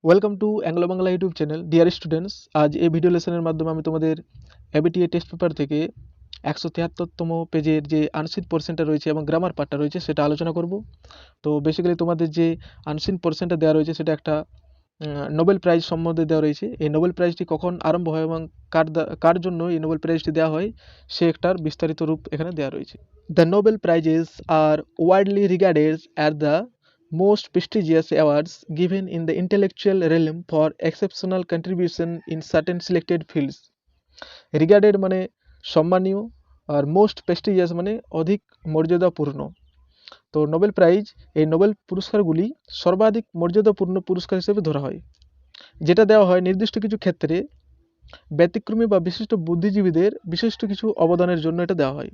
Welcome to Anglo Bangla YouTube channel. Dear students, আজ এই video লেসনের মাধ্যমে আমি তোমাদের এবিটিএ টেস্ট পেপার থেকে 173তম পেজের যে আনসিন পোর্শনটা রয়েছে এবং গ্রামার পার্টটা রয়েছে সেটা আলোচনা করব। তো বেসিক্যালি তোমাদের যে আনসিন পোর্শনটা দেওয়া রয়েছে সেটা একটা নোবেল প্রাইজ সম্বন্ধে দেওয়া রয়েছে। এই নোবেল প্রাইজটি কখন আরম্ভ হয় এবং কার জন্য এই নোবেল প্রাইজটি দেওয়া হয় সে একটার বিস্তারিত রূপ এখানে দেওয়া রয়েছে। The Nobel Prizes are widely regarded as the most prestigious awards given in the intellectual realm for exceptional contribution in certain selected fields. Regarded মানে সম্মানীয়, আর মোস্ট প্রেস্টিজিয়াস মানে অধিক মর্যাদাপূর্ণ। তো নোবেল প্রাইজ, এই নোবেল পুরস্কারগুলি সর্বাধিক মর্যাদাপূর্ণ পুরস্কার হিসেবে ধরা হয়, যেটা দেওয়া হয় নির্দিষ্ট কিছু ক্ষেত্রে ব্যতিক্রমী বা বিশিষ্ট বুদ্ধিজীবীদের বিশিষ্ট কিছু অবদানের জন্য এটা দেওয়া হয়।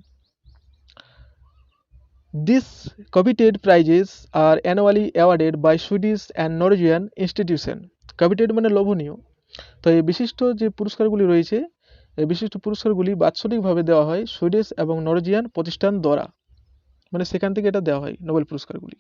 These coveted prizes are annually awarded by Swedish and Norwegian institution. Coveted মানে লোভনীয়। তো এই বিশিষ্ট যে পুরস্কারগুলি রয়েছে, এই বিশিষ্ট পুরস্কারগুলি বাৎসরিকভাবে দেওয়া হয় সুইডিশ এবং নরওয়েজিয়ান প্রতিষ্ঠান দ্বারা, মানে সেখান থেকে এটা দেওয়া হয় Nobel পুরস্কারগুলি।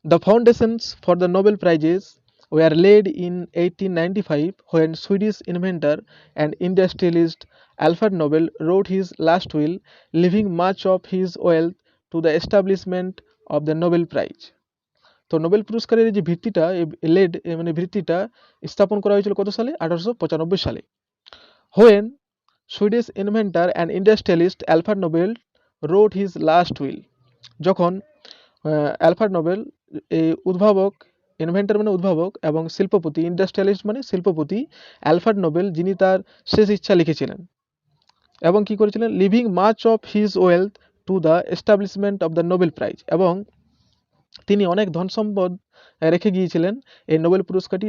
The foundations for the Nobel Prizes were laid in 1895 when Swedish inventor and industrialist Alfred Nobel wrote his last will, leaving much of his wealth to the establishment of the Nobel Prize. তো Nobel পুরস্কারের যে ভিত্তিটা মানে ভিত্তিটা স্থাপন করা হয়েছিল কত সালে? 1895 সালে। When Swedish inventor and industrialist Alfred Nobel wrote his last will, যখন অ্যালফ্রেড নোবেল এই উদ্ভাবক, ইনভেন্টর মানে উদ্ভাবক এবং শিল্পপতি, ইন্ডাস্ট্রিয়ালিস্ট মানে শিল্পপতি অ্যালফ্রেড নোবেল যিনি তার শেষ ইচ্ছা লিখেছিলেন এবং কি করেছিলেন, living much of his wealth to the establishment of the Nobel prize, এবং তিনি অনেক ধন সম্পদ রেখে গিয়েছিলেন এই নোবেল পুরস্কারটি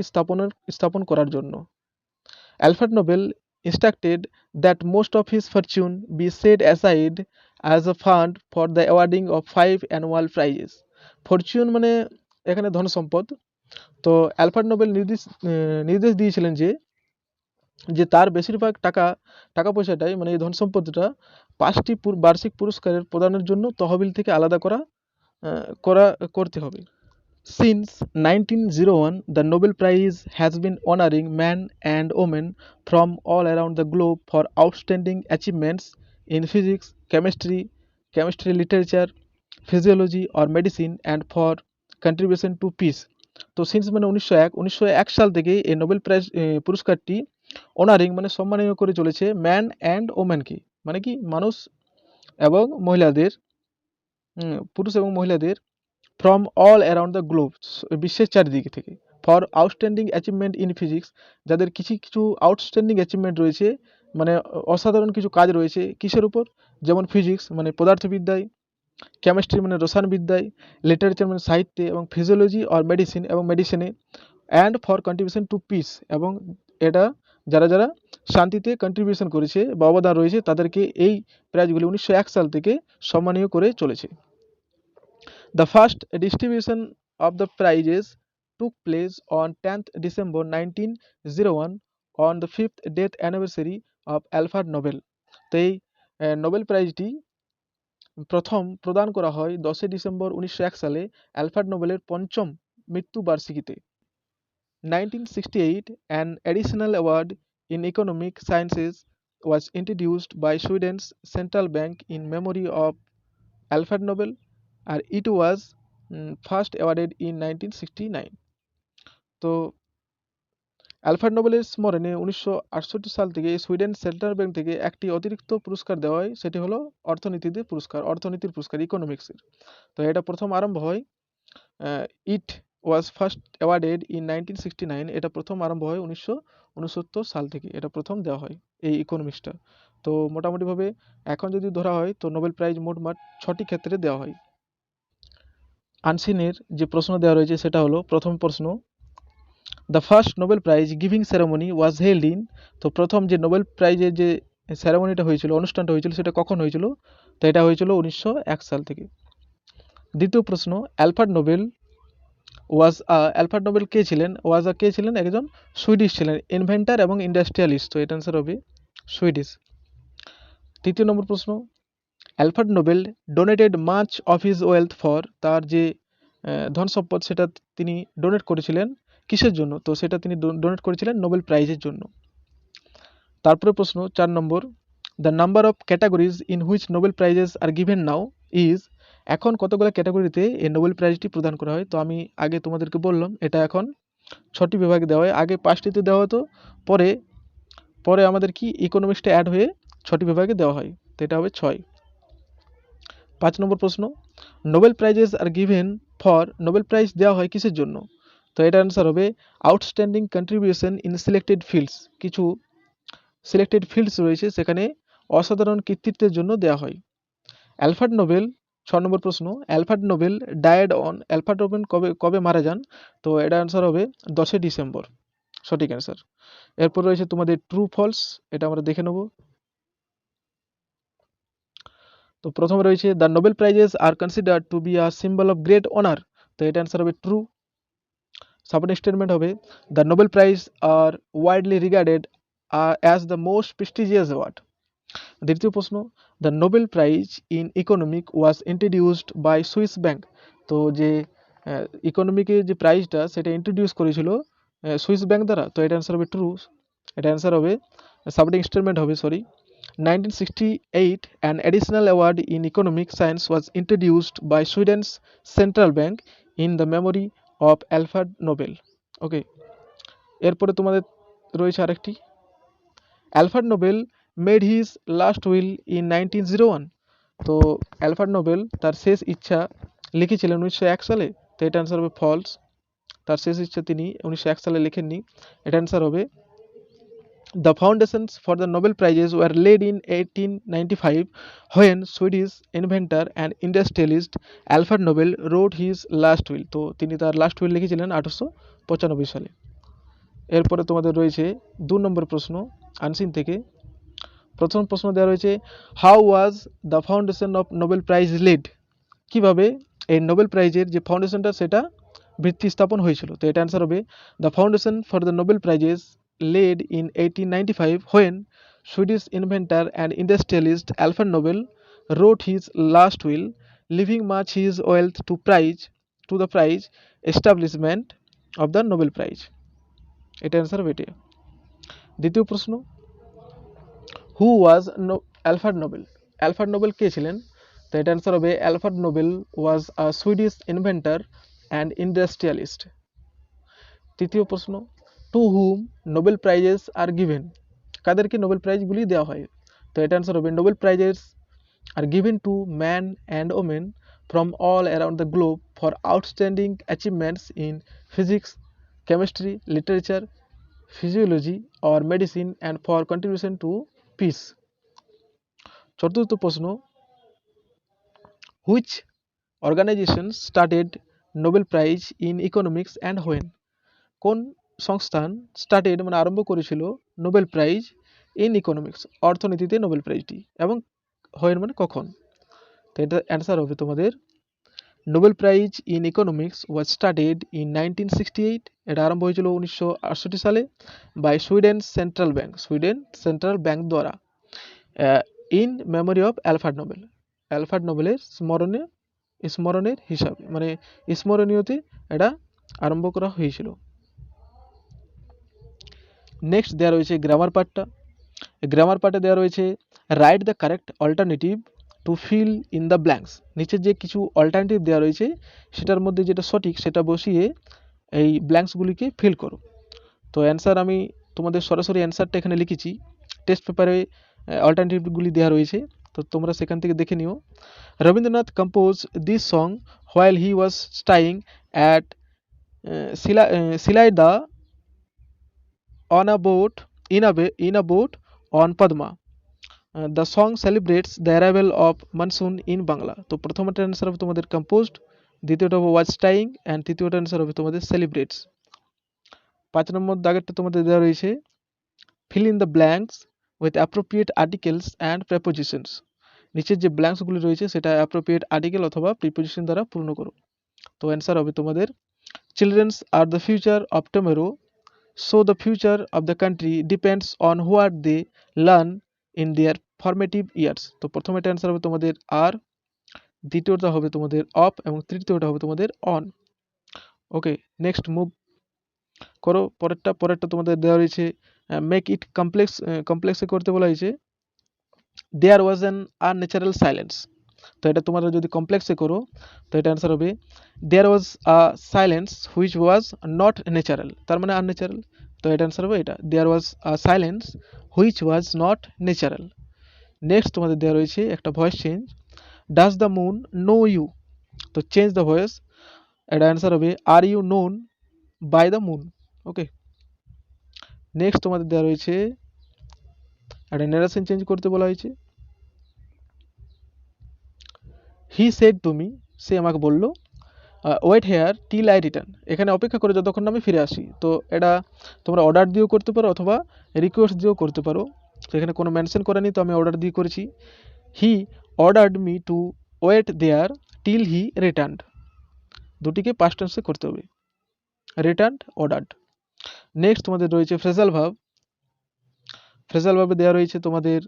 স্থাপন করার জন্য। Alfred Nobel instructed that most of his fortune be set aside as a fund for the awarding of 5 annual prizes. Fortune মানে এখানে ধন সম্পদ। তো অ্যালফ্রেড নোবেল নির্দেশ দিয়েছিলেন যে যে তার বেশিরভাগ টাকা পয়সাটাই, মানে এই ধন সম্পদটা 5টি বার্ষিক পুরস্কারের প্রদানের জন্য তহবিল থেকে আলাদা করতে হবে। Since 1901, the Nobel Prize has been honoring men and women from all around the globe for outstanding achievements in physics, chemistry, literature, physiology or medicine, and for contribution to peace. তো সিন্স মানে 1901 সাল থেকে এই Nobel prize পুরস্কারটি honouring মানে সম্মানীয় করে চলেছে ম্যান অ্যান্ড ওম্যানকে, মানে কি মানুষ এবং মহিলাদের, পুরুষ এবং মহিলাদের, from all around the globe, বিশ্বের চারিদিকে থেকে, for outstanding achievement in physics, যাদের কিছু আউটস্ট্যান্ডিং অ্যাচিভমেন্ট রয়েছে, মানে অসাধারণ কিছু কাজ রয়েছে কিসের উপর, যেমন ফিজিক্স মানে পদার্থবিদ্যায়, কেমিস্ট্রি মানে রসায়নবিদ্যায়, লিটারেচার মানে সাহিত্যে, এবং ফিজিওলজি আর মেডিসিন এবং মেডিসিনে, and for contribution to peace, এবং এটা যারা শান্তিতে কন্ট্রিবিউশন করেছে বা অবদান রয়েছে তাদেরকে এই প্রাইজগুলি 1901 সাল থেকে সম্মানীয় করে চলেছে। The first distribution of the prizes took place on 10th December 1901 on the 5th death anniversary of Alfred Nobel. তো এই নোবেল প্রাইজটি প্রথম প্রদান করা হয় 10 ডিসেম্বর 1901 সালে অ্যালফ্রেড নোবেলের পঞ্চম মৃত্যুবার্ষিকীতে। 1968, an additional award in economic sciences was introduced by Sweden's central bank in memory of Alfred Nobel, and it was first awarded in 1969. তো Alfred নোবেলের স্মরণে 1968 সাল থেকে সুইডেন সেন্ট্রাল ব্যাংক থেকে একটি অতিরিক্ত পুরস্কার দেওয়া হয়, সেটি হলো অর্থনীতির পুরস্কার ইকোনমিক্সের। তো এটা প্রথম আরম্ভ হয়, ইট ওয়াজ ফার্স্ট অ্যাওয়ার্ডেড ইন 1969, এটা প্রথম আরম্ভ হয় 1969 সাল থেকে, এটা প্রথম দেওয়া হয় এই ইকোনমিক্সটা। তো মোটামুটিভাবে এখন যদি ধরা হয় তো নোবেল প্রাইজ মোটমাট 6টি ক্ষেত্রে দেওয়া হয়। আনসিনের যে প্রশ্ন দেওয়া রয়েছে সেটা হলো, প্রথম প্রশ্ন, the first Nobel prize giving ceremony was held in, তো প্রথম যে নোবেল প্রাইজের যে সেরেমনিটা হয়েছিল, অনুষ্ঠানটা হয়েছিল, সেটা কখন হয়েছিল? তো এটা হয়েছিল 1901 সাল থেকে। দ্বিতীয় প্রশ্ন, অ্যালফ্রেড নোবেল কে ছিলেন? কে ছিলেন? একজন সুইডিশ ছিলেন, ইনভেন্টর এবং ইন্ডাস্ট্রিয়ালিস্ট, তো এটা অ্যান্সার হবে সুইডিশ। তৃতীয় নম্বর প্রশ্ন, Alfred Nobel donated much of his wealth for, তার যে ধন সম্পদ সেটা তিনি ডোনেট করেছিলেন কিসের জন্য? তো সেটা তিনি ডোনেট করেছিলেন নোবেল প্রাইজের জন্য। তারপরে প্রশ্ন 4 নম্বর, the number of categories in which Nobel prizes are given now is, এখন কতগুলো ক্যাটাগরিতে এই নোবেল প্রাইজটি প্রদান করা হয়? তো আমি আগে তোমাদেরকে বললাম এটা এখন 6টি বিভাগে দেওয়া হয়। আগে 5টিতে দেওয়া হতো, পরে পরে আমাদের কি ইকোনমিক্সটা অ্যাড হয়ে 6টি বিভাগে দেওয়া হয়, তো এটা হবে 6। 5 নম্বর প্রশ্ন, Nobel prizes are given for, Nobel prize দেওয়া হয় কিসের জন্য? তো এটার অ্যান্সার হবে outstanding contribution in selected fields, কিছু সিলেক্টেড ফিল্ডস রয়েছে সেখানে অসাধারণ কৃতিত্বের জন্য দেওয়া হয়। অ্যালফ্রেড নোবেল, 6 নম্বর প্রশ্ন, Alfred Nobel died on, Alfred Nobel কবে কবে মারা যান? তো এটার অ্যান্সার হবে 10 ডিসেম্বর, সঠিক অ্যান্সার। এরপর রয়েছে তোমাদের ট্রু ফলস, এটা আমরা দেখে নেব। তো প্রথমে রয়েছে the Nobel prizes are considered to be a symbol of great honour, তো এটা অ্যান্সার হবে ট্রু। সাবনেট স্টেটমেন্ট হবে the Nobel prize are widely regarded as the most prestigious award. দ্বিতীয় প্রশ্ন, the Nobel prize in economic was introduced by Swiss bank, তো যে ইকোনমিকের যে প্রাইজটা সেটা ইন্ট্রোডিউস করেছিল সুইস ব্যাংক দ্বারা, তো এটা অ্যান্সার হবে ট্রু। এটা অ্যান্সার হবে সাবনেট স্টেটমেন্ট হবে, sorry. 1968, an additional award in economic science was introduced by Sweden's central bank in the memory of Alfred Nobel. ওকে, এরপরে তোমাদের রয়েছে আরেকটি, Alfred Nobel made his last will in 1901, তো Alfred Nobel তার শেষ ইচ্ছা লিখেছিলেন 1901 সালে, তো এটা অ্যান্সার হবে ফলস। তার শেষ ইচ্ছা তিনি 1901 সালে লেখেননি, এটা অ্যান্সার হবে the foundations for the Nobel Prizes were laid in 1895 when Swedish inventor and industrialist Alfred Nobel wrote his last will, তো তিনি তার লাস্ট উইল লিখেছিলেন 1895 সালে। এরপরে তোমাদের রয়েছে 2 নম্বর প্রশ্ন আনসিন থেকে। প্রথম প্রশ্ন দেওয়া রয়েছে how was the foundation of Nobel prize laid, কিভাবে এই নোবেল প্রাইজের যে ফাউন্ডেশনটা সেটা ভিত্তি স্থাপন হয়েছিল, তো এটা অ্যান্সার হবে the foundation for the Nobel prices laid in 1895 when Swedish inventor and industrialist Alfred Nobel wrote his last will, leaving much his wealth to the prize establishment of the Nobel Prize. এটা answer হবে এটা। দ্বিতীয় প্রশ্ন, who was Alfred Nobel, Alfred Nobel কে ছিলেন? তো এটা answer হবে Alfred Nobel was a Swedish inventor and industrialist. তৃতীয় প্রশ্ন, to whom Nobel prizes are given, কাদেরকে নোবেল প্রাইজগুলি দেওয়া হয়? তো এটা অ্যান্সার হবে Nobel prizes are given to man and women from all around the globe for outstanding achievements in physics, chemistry, literature, physiology or medicine and for contribution to peace. চতুর্থ প্রশ্ন, which organization started Nobel Prize in Economics and when, কোন সংস্থান started মানে আরম্ভ করেছিল Nobel prize in economics, অর্থনীতিতে Nobel প্রাইজটি, এবং হোয়েন মানে কখন? তো এটা অ্যান্সার হবে তোমাদের Nobel prize in economics was started in 1968, এটা আরম্ভ হয়েছিল 1968 সালে বাই সুইডেন সেন্ট্রাল ব্যাংক দ্বারা in memory of Alfred Nobel, Alfred নোবেলের স্মরণের হিসাবে মানে স্মরণীয়তে এটা আরম্ভ করা হয়েছিল। নেক্সট দেওয়া রয়েছে গ্রামার পার্টে দেওয়া রয়েছে write the correct alternative to fill in the blanks, নিচের যে কিছু অল্টারনেটিভ দেওয়া রয়েছে সেটার মধ্যে যেটা সঠিক সেটা বসিয়ে এই ব্ল্যাঙ্কসগুলিকে ফিল করো। তো অ্যান্সার আমি তোমাদের সরাসরি অ্যান্সারটা এখানে লিখেছি, টেস্ট পেপারে অল্টারনেটিভগুলি দেওয়া রয়েছে, তো তোমরা সেখান থেকে দেখে নিও। Rabindranath compose this song while he was staying at Shilaida on a boat on Padma. The song celebrates the arrival of monsoon in Bangla. তো প্রথমটার অ্যান্সার হবে তোমাদের কম্পোজড, দ্বিতীয়টা হবে ওয়াজ স্টাইং অ্যান্ড তৃতীয়টার অ্যান্সার হবে তোমাদের সেলিব্রেটস। 5 নম্বর দাগেরটা তোমাদের দেওয়া রয়েছে fill in the blanks with appropriate articles and prepositions, নিচের যে ব্ল্যাঙ্কসগুলি রয়েছে সেটা অ্যাপ্রোপ্রিয়েট আর্টিকেল অথবা প্রিপোজিশন দ্বারা পূর্ণ করো। তো অ্যান্সার হবে তোমাদের children's are the future of tomorrow, so the future of the country depends on what they learn in their formative years. তো প্রথম এটা অ্যান্সার হবে তোমাদের আর, দ্বিতীয়টা হবে তোমাদের অফ এবং তৃতীয়টা হবে তোমাদের অন। ওকে, নেক্সট মুভ করো। পরেরটা তোমাদের দেওয়া রয়েছে মেক ইট কমপ্লেক্সে করতে বলা হয়েছে দেয়ার ওয়াজ অ্যান আনন্যাচারাল সাইলেন্স। তো এটা তোমরা যদি কমপ্লেক্সে করো তো এটা অ্যান্সার হবে there was a silence which was not natural, তার মানে আনন্যাচারাল। তো এটা অ্যান্সার হবে এটা, there was a silence which was not natural. Next তোমাদের দেওয়া রয়েছে একটা voice change, does the moon know you. তো চেঞ্জ দ্য ভয়েস, এটা অ্যান্সার হবে are you known by the moon. Okay, next তোমাদের দেওয়া রয়েছে একটা ন্যারেশন চেঞ্জ করতে বলা হয়েছে, হি সেড টু মি, সে আমাকে বলল, wait here till I return, এখানে অপেক্ষা করে যতক্ষণ আমি ফিরে আসি। তো এটা তোমরা অর্ডার দিয়েও করতে পারো অথবা রিকোয়েস্ট দিয়েও করতে পারো। তো এখানে কোনো মেনশন করেনি, তো আমি অর্ডার দিয়ে করেছি। He ordered me to wait there till he returned, দুটিকে পাস্ট টেন্সে করতে হবে, রিটার্নড অর্ডার্ড। নেক্সট তোমাদের রয়েছে ফ্রেজাল ভার্ব। ফ্রেজাল ভার্বে দেওয়া রয়েছে তোমাদের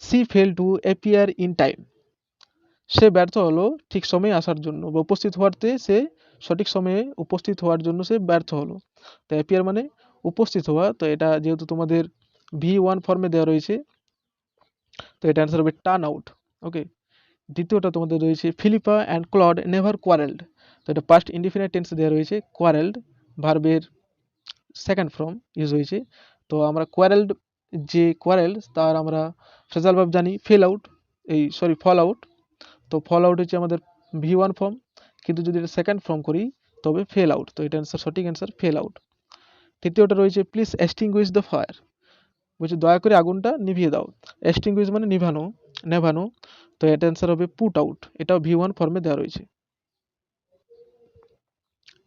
she fail to appear in time, সে ব্যর্থ হলো ঠিক সময়ে আসার জন্য বা উপস্থিত হওয়াতে সে সঠিক সময়ে উপস্থিত হওয়ার জন্য সে ব্যর্থ হলো। তো অ্যাপিয়ার মানে উপস্থিত হওয়া, তো এটা যেহেতু তোমাদের V1 ফর্মে দেওয়া রয়েছে তো এটা অ্যান্সার হবে টার্ন আউট। ওকে, দ্বিতীয়টা তোমাদের রয়েছে ফিলিপা অ্যান্ড ক্লড নেভার কোয়ারেলড। তো এটা পাস্ট ইনডিফিনিট টেন্সে দেওয়া রয়েছে, কোয়ারেলড ভার্বের সেকেন্ড ফর্ম ইউজ হয়েছে। তো আমরা কোয়ারেলড যে কোয়ারেল তার আমরা ফ্রেজাল ভার্ব জানি ফেল আউট, ফল আউট। তো ফল আউট হচ্ছে আমাদের V1 ফর্ম, কিন্তু যদি এটা সেকেন্ড ফর্ম করি তবে ফেল আউট। তো এটা অ্যান্সার সঠিক অ্যান্সার ফেল আউট। তৃতীয়টা রয়েছে প্লিজ এক্সটিংগুইশ দ্য ফায়ার, বলছে দয়া করে আগুনটা নিভিয়ে দাও। এক্সটিংগুইশ মানে নেভানো। তো এটা অ্যান্সার হবে পুট আউট, এটাও V1 ফর্মে দেওয়া রয়েছে।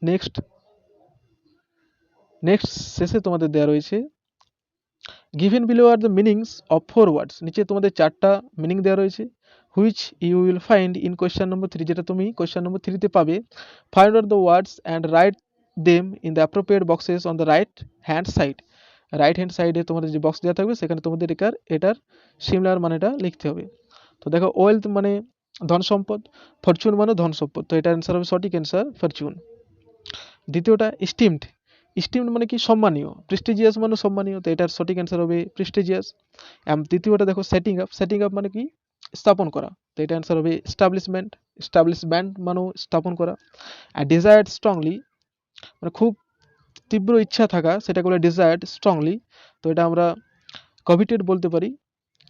নেক্সট শেষে তোমাদের দেওয়া রয়েছে given below are the meanings of 4 words, নিচে তোমাদের 4টা মিনিং দেওয়া রয়েছে, which you will find in question number 3, যেটা তুমি কোয়েশ্চেন নম্বর 3-তে পাবে। Find out the words and write them in the appropriate boxes on the right hand side. Right hand সাইডে তোমাদের যে বক্স দেওয়া থাকবে সেখানে তোমাদের এটার সিমিলার মানেটা লিখতে হবে। তো দেখো ওয়েলথ মানে ধন সম্পদ, ফরচুন মানে ধন সম্পদ, তো এটার অ্যান্সার হবে সঠিক অ্যান্সার ফরচুন। দ্বিতীয়টা স্টিমড মানে কি সম্মানীয়, প্রেস্টিজিয়াস মানে সম্মানীয়, তো এটার সঠিক অ্যান্সার হবে প্রেস্টিজিয়াস। তৃতীয়টা দেখো সেটিং আপ মানে কি স্থাপন করা, তো এটা অ্যান্সার হবে এস্টাবলিশমেন্ট মানে স্থাপন করা। আর ডিজায়ার্ড স্ট্রংলি মানে খুব তীব্র ইচ্ছা থাকা, সেটাকে বলে ডিজায়ার্ড স্ট্রংলি, তো এটা আমরা কভিটেড বলতে পারি,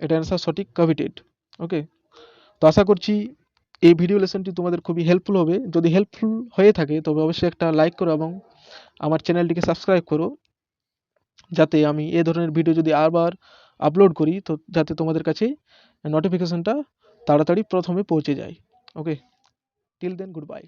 এটা অ্যান্সার সঠিক কভিটেড। ওকে, তো আশা করছি এই ভিডিও লেসনটি তোমাদের খুবই হেল্পফুল হবে। যদি হেল্পফুল হয়ে থাকে তবে অবশ্যই একটা লাইক করো এবং আমার চ্যানেলটিকে সাবস্ক্রাইব করো, যাতে আমি এই ধরনের ভিডিও যদি আবার আপলোড করি তো যাতে তোমাদের কাছে নোটিফিকেশনটা তাড়াতাড়ি প্রথমে পৌঁছে যায়। ওকে, টিল দেন গুড বাই।